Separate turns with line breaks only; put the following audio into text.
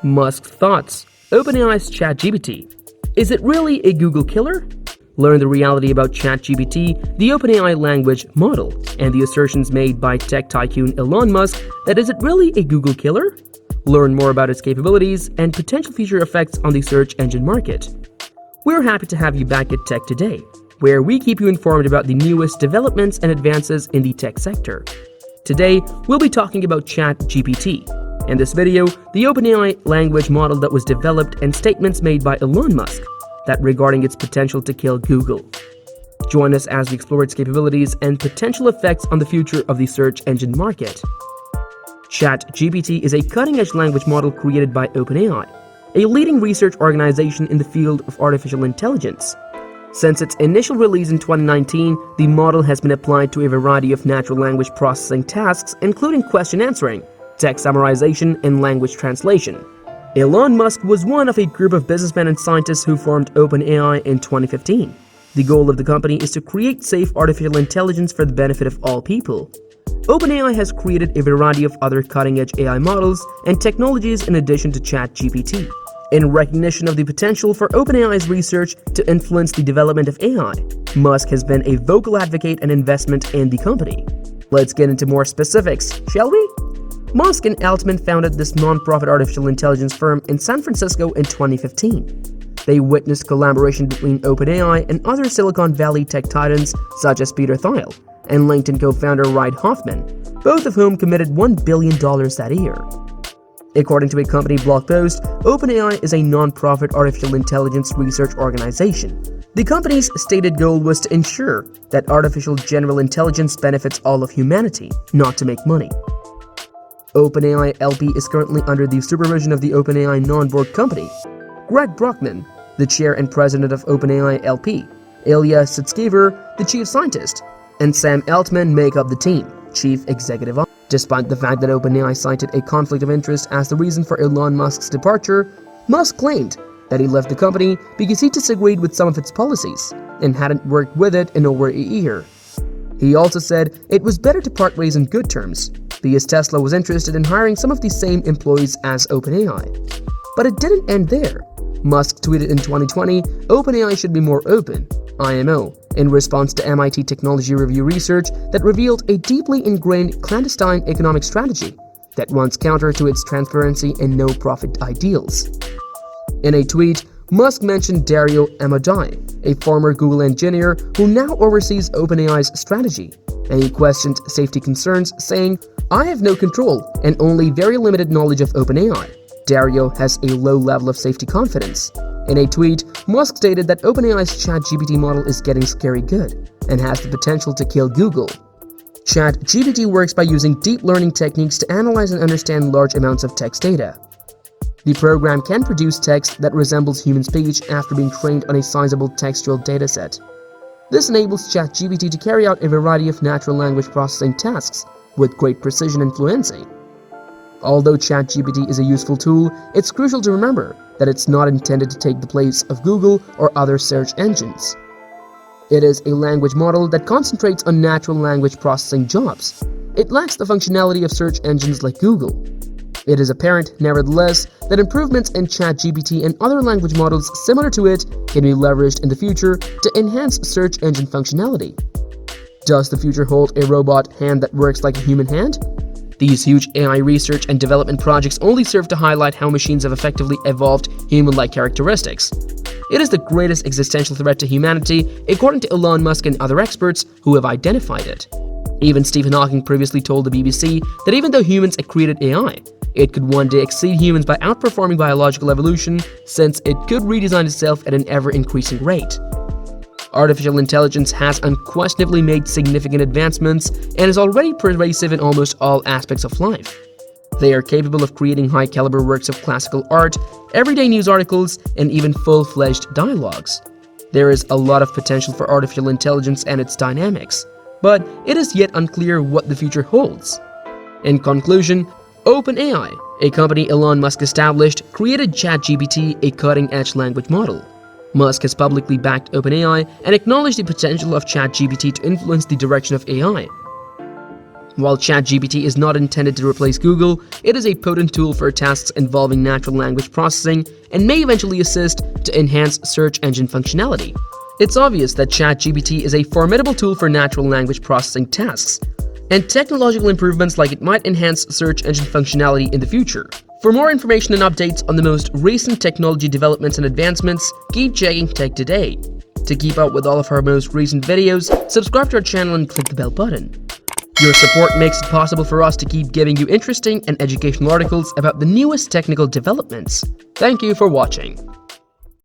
Musk's thoughts. OpenAI's ChatGPT. Is it really a Google killer? Learn the reality about ChatGPT, the OpenAI language model, and the assertions made by tech tycoon Elon Musk that is it really a Google killer? Learn more about its capabilities and potential future effects on the search engine market. We're happy to have you back at Tech Today, where we keep you informed about the newest developments and advances in the tech sector. Today, we'll be talking about ChatGPT. In this video, the OpenAI language model that was developed and statements made by Elon Musk that regarding its potential to kill Google. Join us as we explore its capabilities and potential effects on the future of the search engine market. ChatGPT is a cutting-edge language model created by OpenAI, a leading research organization in the field of artificial intelligence. Since its initial release in 2019, the model has been applied to a variety of natural language processing tasks, including question answering, text summarization, and language translation. Elon Musk was one of a group of businessmen and scientists who formed OpenAI in 2015. The goal of the company is to create safe artificial intelligence for the benefit of all people. OpenAI has created a variety of other cutting-edge AI models and technologies in addition to ChatGPT. In recognition of the potential for OpenAI's research to influence the development of AI, Musk has been a vocal advocate and investment in the company. Let's get into more specifics, shall we? Musk and Altman founded this non-profit artificial intelligence firm in San Francisco in 2015. They witnessed collaboration between OpenAI and other Silicon Valley tech titans such as Peter Thiel and LinkedIn co-founder Reid Hoffman, both of whom committed $1 billion that year. According to a company blog post, OpenAI is a non-profit artificial intelligence research organization. The company's stated goal was to ensure that artificial general intelligence benefits all of humanity, not to make money. OpenAI LP is currently under the supervision of the OpenAI non-board company, Greg Brockman, the chair and president of OpenAI LP, Ilya Sutskever, the chief scientist, and Sam Altman make up the team, chief executive officer. Despite the fact that OpenAI cited a conflict of interest as the reason for Elon Musk's departure, Musk claimed that he left the company because he disagreed with some of its policies and hadn't worked with it in over a year. He also said it was better to part ways on good terms, because Tesla was interested in hiring some of the same employees as OpenAI. But it didn't end there. Musk tweeted in 2020, OpenAI should be more open, IMO, in response to MIT Technology Review research that revealed a deeply ingrained clandestine economic strategy that runs counter to its transparency and no-profit ideals. In a tweet, Musk mentioned Dario Amodei, a former Google engineer who now oversees OpenAI's strategy, and he questioned safety concerns, saying, "I have no control and only very limited knowledge of OpenAI. Dario has a low level of safety confidence." In a tweet, Musk stated that OpenAI's ChatGPT model is getting scary good and has the potential to kill Google. ChatGPT works by using deep learning techniques to analyze and understand large amounts of text data. The program can produce text that resembles human speech after being trained on a sizable textual dataset. This enables ChatGPT to carry out a variety of natural language processing tasks with great precision and fluency. Although ChatGPT is a useful tool, it's crucial to remember that it's not intended to take the place of Google or other search engines. It is a language model that concentrates on natural language processing jobs. It lacks the functionality of search engines like Google. It is apparent, nevertheless, that improvements in ChatGPT and other language models similar to it can be leveraged in the future to enhance search engine functionality. Does the future hold a robot hand that works like a human hand? These huge AI research and development projects only serve to highlight how machines have effectively evolved human-like characteristics. It is the greatest existential threat to humanity, according to Elon Musk and other experts who have identified it. Even Stephen Hawking previously told the BBC that even though humans created AI, it could one day exceed humans by outperforming biological evolution, since it could redesign itself at an ever-increasing rate. Artificial intelligence has unquestionably made significant advancements and is already pervasive in almost all aspects of life. They are capable of creating high-caliber works of classical art, everyday news articles, and even full-fledged dialogues. There is a lot of potential for artificial intelligence and its dynamics, but it is yet unclear what the future holds. In conclusion, OpenAI, a company Elon Musk established, created ChatGPT, a cutting-edge language model. Musk has publicly backed OpenAI and acknowledged the potential of ChatGPT to influence the direction of AI. While ChatGPT is not intended to replace Google, it is a potent tool for tasks involving natural language processing and may eventually assist to enhance search engine functionality. It's obvious that ChatGPT is a formidable tool for natural language processing tasks, and technological improvements like it might enhance search engine functionality in the future. For more information and updates on the most recent technology developments and advancements, keep checking Tech Today. To keep up with all of our most recent videos, subscribe to our channel and click the bell button. Your support makes it possible for us to keep giving you interesting and educational articles about the newest technical developments. Thank you for watching.